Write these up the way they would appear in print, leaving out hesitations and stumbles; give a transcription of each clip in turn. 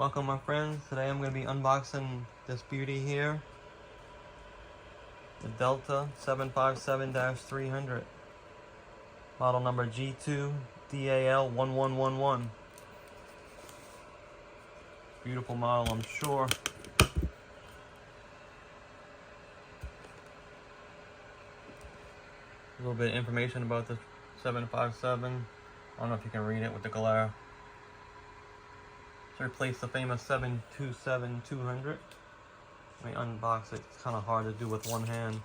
Welcome my friends, today I'm going to be unboxing this beauty here, the Delta 757-300, model number G2DAL1111. Beautiful model, I'm sure. A little bit of information about the 757. I don't know if you can read it with the glare. To replace the famous 727-200. Let me unbox it. It's kind of hard to do with one hand.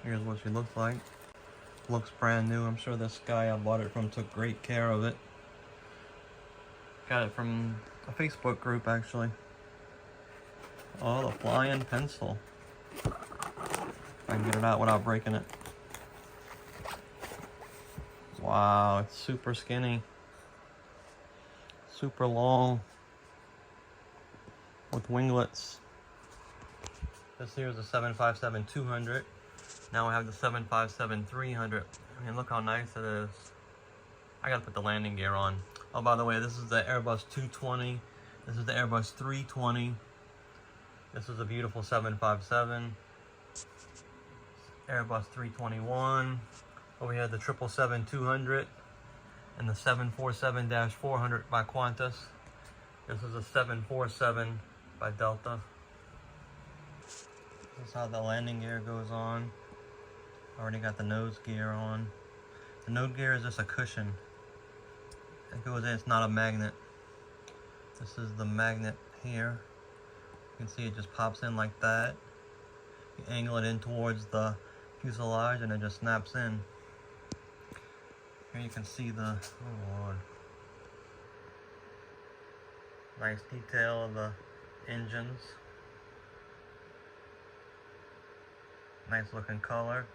Here's what she looks like. Looks brand new. I'm sure this guy I bought it from took great care of it. Got it from a Facebook group actually. Oh, the flying pencil. I can get it out without breaking it. Wow, it's super skinny. Super long. With winglets. This here is the 757-200. Now we have the 757-300. I mean, look how nice it is. I gotta put the landing gear on. Oh, by the way, this is the Airbus 220. This is the Airbus 320. This is a beautiful 757. Airbus 321. Over here, the 777-200 and the 747-400 by Qantas. This is a 747 by Delta. This is how the landing gear goes on. Already got the nose gear on. The nose gear is just a cushion. It goes in, it's not a magnet. This is the magnet here. You can see it just pops in like that. You angle it in towards the fuselage and it just snaps in. Here you can see the, oh Lord. Nice detail of the engines. Nice looking color.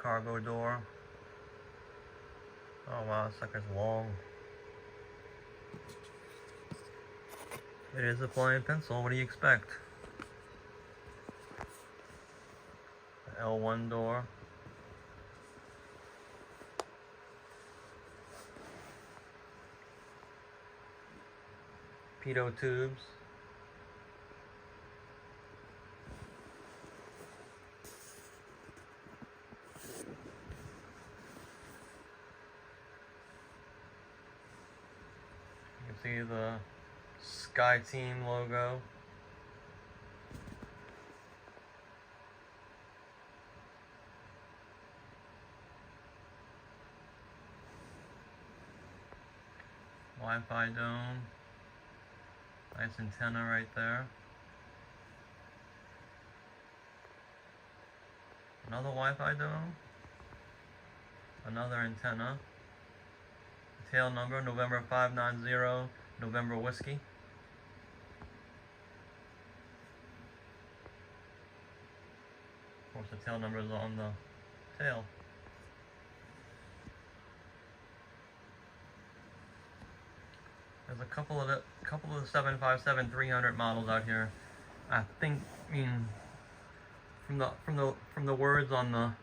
Cargo door. Oh wow, this sucker's long. It is a flying pencil, what do you expect? The L1 door. Pitot tubes. You can see the Sky Team logo. Wi-Fi dome. Nice antenna right there. Another Wi-Fi dome. Another antenna. Tail number November 590, November Whiskey. Of course, the tail number is on the tail. There's a couple of the 757-300 models out here. I think, I mean, from the words on the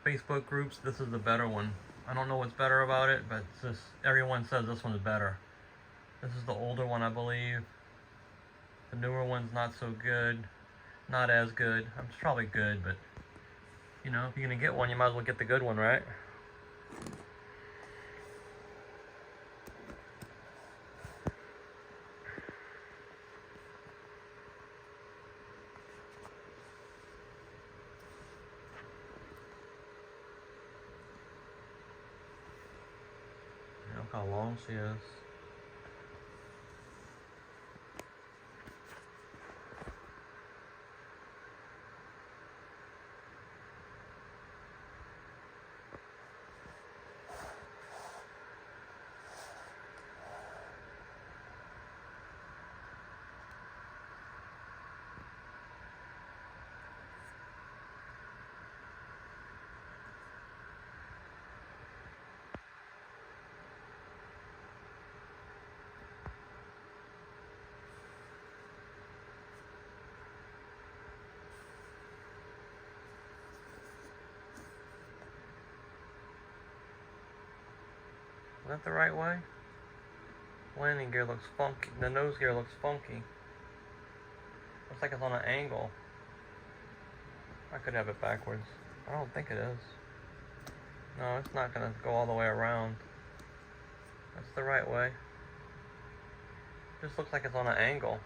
Facebook groups, this is the better one. I don't know what's better about it, but it's just everyone says this one is better. This is the older one, I believe. The newer one's not so good, not as good. It's probably good, but you know, if you're gonna get one, you might as well get the good one, right? Look how long she is. that the right way? Landing gear looks funky. The nose gear looks funky. Looks like it's on an angle. I could have it backwards. I don't think it is. No, it's not gonna go all the way around. That's the right way. Just looks like it's on an angle.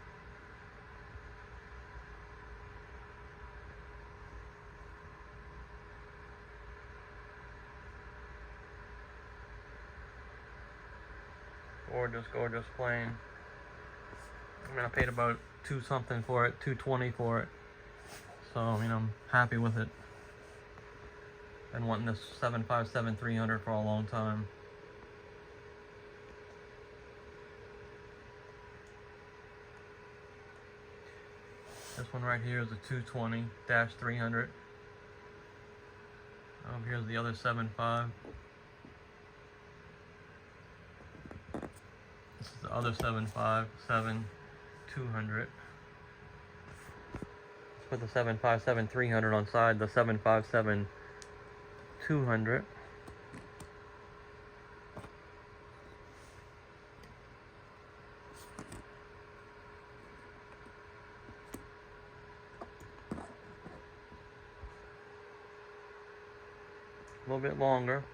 Gorgeous, gorgeous plane. I mean, I paid about $2 something for it, $2.20 for it. So, I mean, I'm happy with it. Been wanting this 757-300 for a long time. This one right here is a 220-300. Here's the other 7.5. This is the other 7.5, 200. Let's put the 757-300 on side, the 757-200. A little bit longer.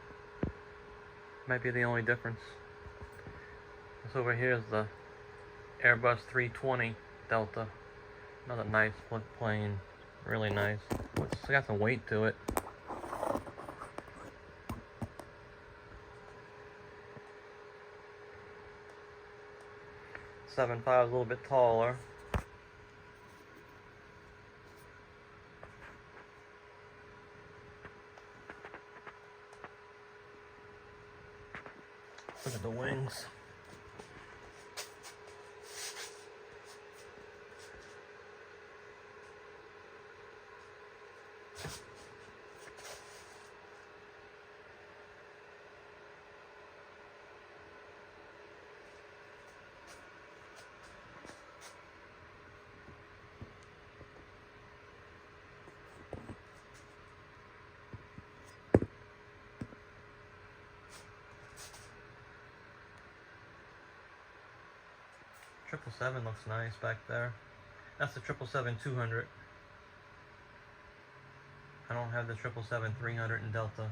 Might be the only difference. This over here is the Airbus 320 Delta. Another nice plane. Really nice. It's got some weight to it. The 7.5 is a little bit taller. Look at the wings. Triple 7 looks nice back there. That's the 777-200. I don't have the 777-300 in Delta.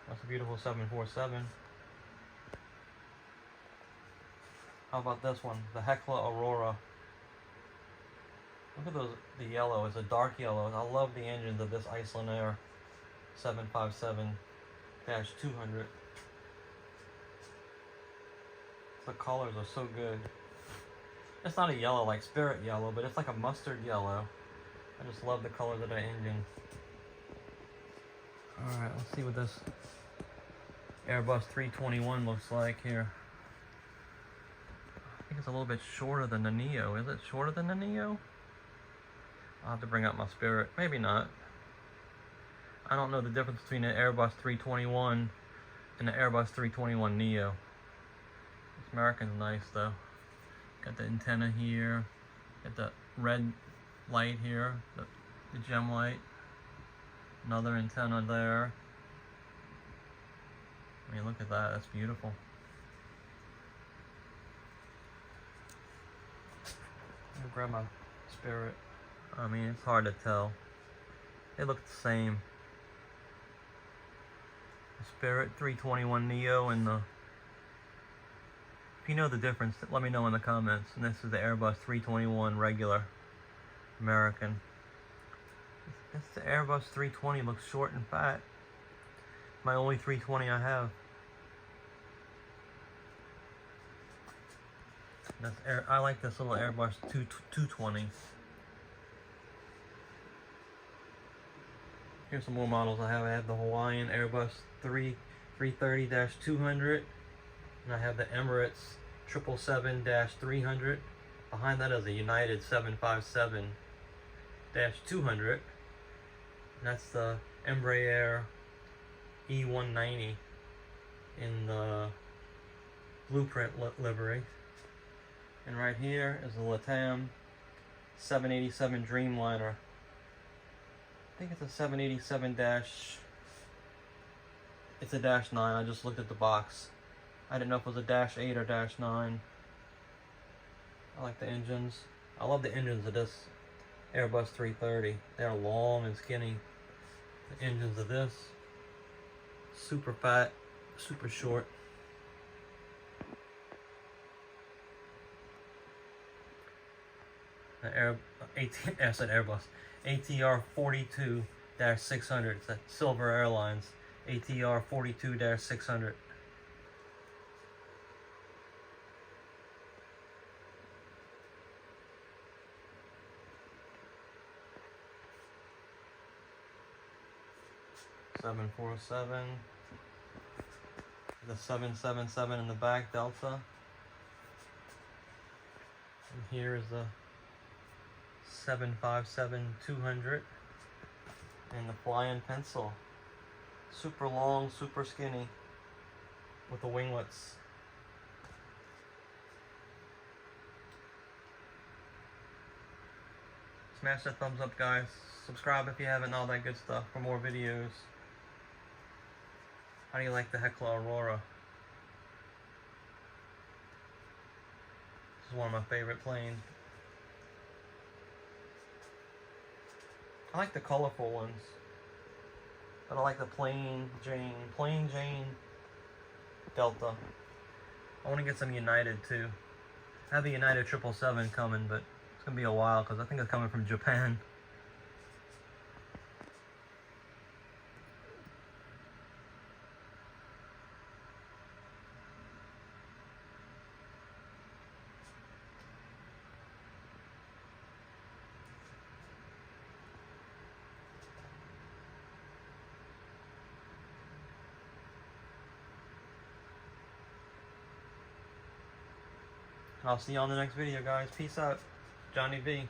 That's a beautiful 747. How about this one? The Hecla Aurora. Look at those. The yellow is a dark yellow. I love the engines of this Iceland Air 757-200. The colors are so good. It's not a yellow like Spirit yellow, but it's like a mustard yellow. I just love the colors of the engine. Alright, let's see what this Airbus 321 looks like here. I think it's a little bit shorter than the Neo. Is it shorter than the Neo? I'll have to bring out my Spirit. Maybe not. I don't know the difference between the Airbus 321 and the Airbus 321 Neo. This American's nice though. Got the antenna here. Got the red light here. The gem light. Another antenna there. I mean, look at that. That's beautiful. I'll grab my Spirit. I mean, it's hard to tell. They look the same. The Spirit 321 Neo and the... If you know the difference, let me know in the comments. And this is the Airbus 321 regular American. The Airbus 320 looks short and fat. My only 320 I have. I like this little Airbus 220. Here's some more models I have. I have the Hawaiian Airbus 330-200. And I have the Emirates 777-300. Behind that is a United 757-200. And that's the Embraer E190 in the blueprint livery. And right here is the LATAM 787 Dreamliner. I think it's a 787-300 It's a -9. I just looked at the box. I didn't know if it was a -8 or -9. I like the engines. I love the engines of this Airbus 330. They're long and skinny. The engines of this, super fat, super short. The I said Airbus. ATR 42-600. It's a Silver Airlines ATR 42-600. (747). The 777 in the back, Delta. And here is the 757-200 and the flying pencil. Super long, super skinny with the winglets. Smash that thumbs up, guys. Subscribe if you haven't, all that good stuff for more videos. How do you like the Hecla Aurora? This is one of my favorite planes. I like the colorful ones, but I like the plain Jane Delta. I want to get some United too. I have the United 777 coming, but it's gonna be a while because I think it's coming from Japan. I'll see you on the next video, guys. Peace out. Johnny V.